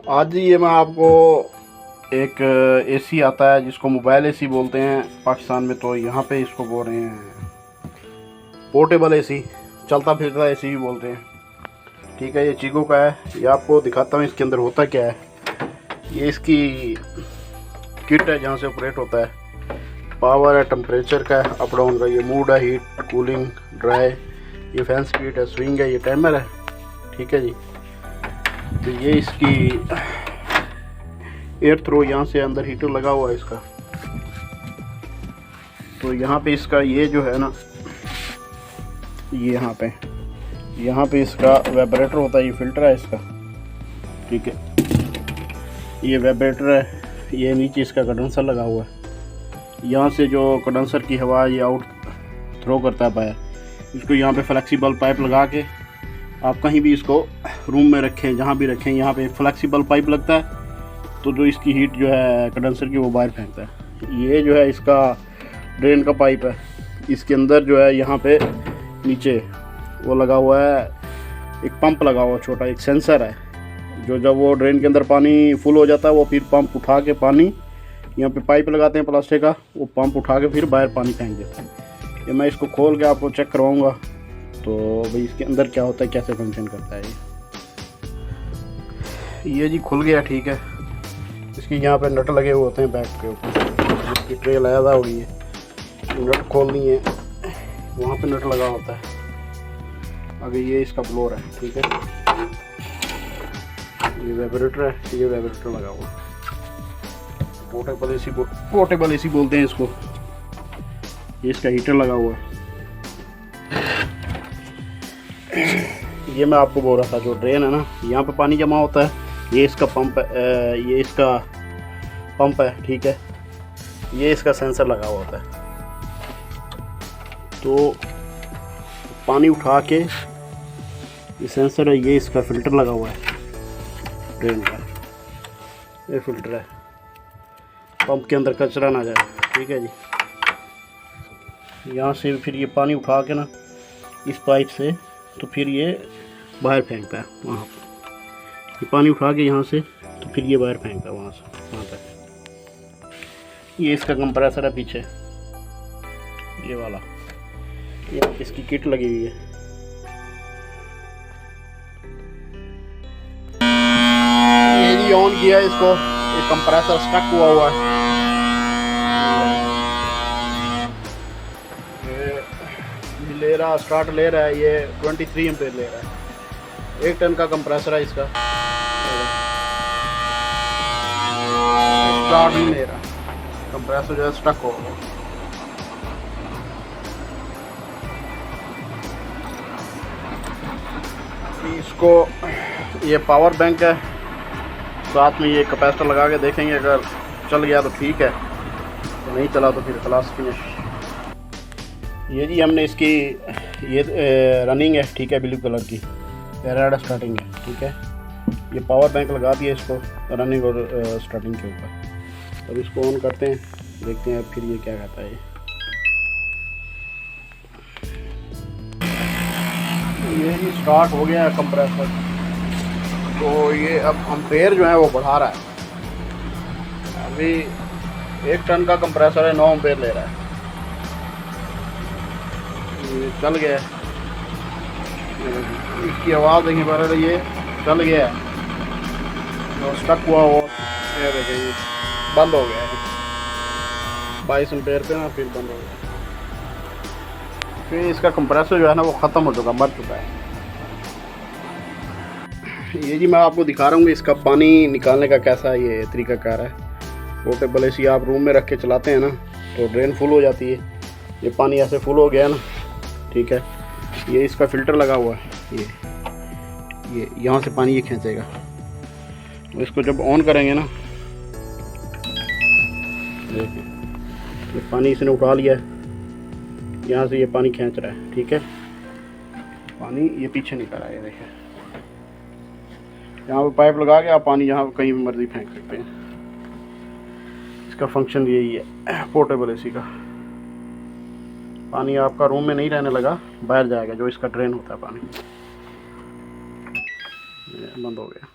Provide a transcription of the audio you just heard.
आज ये मैं आपको एक एसी आता है जिसको मोबाइल एसी बोलते हैं पाकिस्तान में, तो यहाँ पे इसको बोल रहे हैं पोर्टेबल एसी, चलता फिरता एसी भी बोलते हैं। ठीक है, ये चीगो का है। ये आपको दिखाता हूँ इसके अंदर होता क्या है। ये इसकी किट है जहाँ से ऑपरेट होता है। पावर है, टेम्परेचर का है, अप डाउन का, ये मूड है, हीट, कूलिंग, ड्राई, ये फैन स्पीड है, स्विंग है, ये टाइमर है। ठीक है जी। तो ये इसकी एयर थ्रो, यहाँ से अंदर हीटर लगा हुआ है इसका। तो यहाँ पे इसका ये जो है ना, ये यहाँ पे इसका वाइब्रेटर होता है, ये फिल्टर है इसका। ठीक है, ये वाइब्रेटर है। ये नीचे इसका कंडेंसर लगा हुआ है। यहाँ से जो कंडेंसर की हवा ये आउट थ्रो करता है बाहर, इसको यहाँ पे फ्लेक्सिबल पाइप लगा के आप कहीं भी इसको रूम में रखें, जहाँ भी रखें, यहाँ पे फ्लेक्सिबल पाइप लगता है। तो जो इसकी हीट जो है कंडेंसर की वो बाहर फेंकता है। ये जो है इसका ड्रेन का पाइप है। इसके अंदर जो है यहाँ पे नीचे वो लगा हुआ है, एक पंप लगा हुआ छोटा, एक सेंसर है जो जब वो ड्रेन के अंदर पानी फुल हो जाता है वो फिर पंप उठा के पानी यहाँ पे पाइप लगाते हैं प्लास्टिक का, वो पंप उठा के फिर बाहर पानी फेंक देता है। ये मैं इसको खोल के आपको चेक करवाऊँगा तो भाई इसके अंदर क्या होता है, कैसे फंक्शन करता है। ये जी खुल गया। ठीक है, इसकी यहाँ पे नट लगे हुए होते हैं बैक के ऊपर, इसकी ट्रे लगा हुई है, नट खोलनी है, वहाँ पे नट लगा होता है। आगे ये इसका ब्लोअर है। ठीक है, ये वाइब्रेटर है, ये वाइब्रेटर लगा हुआ है। पोर्टेबल एसी बोलते हैं इसको। ये इसका हीटर लगा हुआ है। ये मैं आपको बोल रहा था, जो ड्रेन है ना, यहाँ पे पानी जमा होता है, ये इसका पंप है, ये इसका पंप है। ठीक है, ये इसका सेंसर लगा हुआ होता है। तो पानी उठा के, ये सेंसर है, ये इसका फ़िल्टर लगा हुआ है ड्रेन का, ये फ़िल्टर है, पंप के अंदर कचरा ना जाए। ठीक है जी। यहाँ से फिर ये पानी उठा के ना इस पाइप से, तो फिर ये बाहर फेंकता है वहाँ पर। ये पानी उठा के यहाँ से, तो फिर ये बाहर फेंकता है वहाँ से वहाँ तक। ये इसका कंप्रेसर है पीछे, ये वाला, ये इसकी किट लगी हुई है। ये जी ऑन किया इसको, ये कंप्रेसर स्टक हुआ है। ले रहा, स्टार्ट ले रहा है, ये 23 एम्पेयर ले रहा है। 1 टन का कंप्रेसर है इसका, स्टार्ट नहीं ले रहा, कंप्रेसर जो है स्टक हो गया। इसको, ये पावर बैंक है, साथ में ये कैपेसिटर लगा के देखेंगे, अगर चल गया तो ठीक है, तो नहीं चला तो फिर खलास फिनिश। ये जी हमने इसकी ये रनिंग है। ठीक है, ब्लू कलर की रेड स्टार्टिंग है। ठीक है, ये पावर बैंक लगा दिया इसको रनिंग और स्टार्टिंग के ऊपर। अब इसको ऑन करते हैं, देखते हैं फिर ये क्या कहता है। ये जी स्टार्ट हो गया है कंप्रेसर। तो ये अब एम्पेयर जो है वो बढ़ा रहा है। अभी 1 टन का कंप्रेसर है, 9 एम्पेयर ले रहा है। ये चल गया है, इसकी आवाज़ देखिए पर, ये चल गया है, और स्टक हुआ वो देखिए बंद हो गया है 22 एम्पेयर पे ना, फिर बंद हो गया। फिर इसका कंप्रेसर जो है ना वो ख़त्म हो चुका, मर चुका है। ये जी मैं आपको दिखा रहा हूँ इसका पानी निकालने का कैसा ये तरीकाकार है। पोर्टेबल एसी आप रूम में रख के चलाते हैं ना, तो ड्रेन फुल हो जाती है। ये पानी ऐसे फुल हो गया ना, ठीक है, ये इसका फ़िल्टर लगा हुआ है, ये यहाँ से पानी ये खींचेगा। तो इसको जब ऑन करेंगे ना, देखिए ये पानी इसने उठा लिया है, यहाँ से ये पानी खींच रहा है। ठीक है, पानी ये पीछे निकल रहा है, देखिए यहाँ पे पाइप लगा के आप पानी यहाँ कहीं भी मर्जी फेंक सकते हैं। इसका फंक्शन यही है पोर्टेबल एसी का। पानी आपका रूम में नहीं रहने लगा, बाहर जाएगा, जो इसका ड्रेन होता है पानी। बंद हो गया।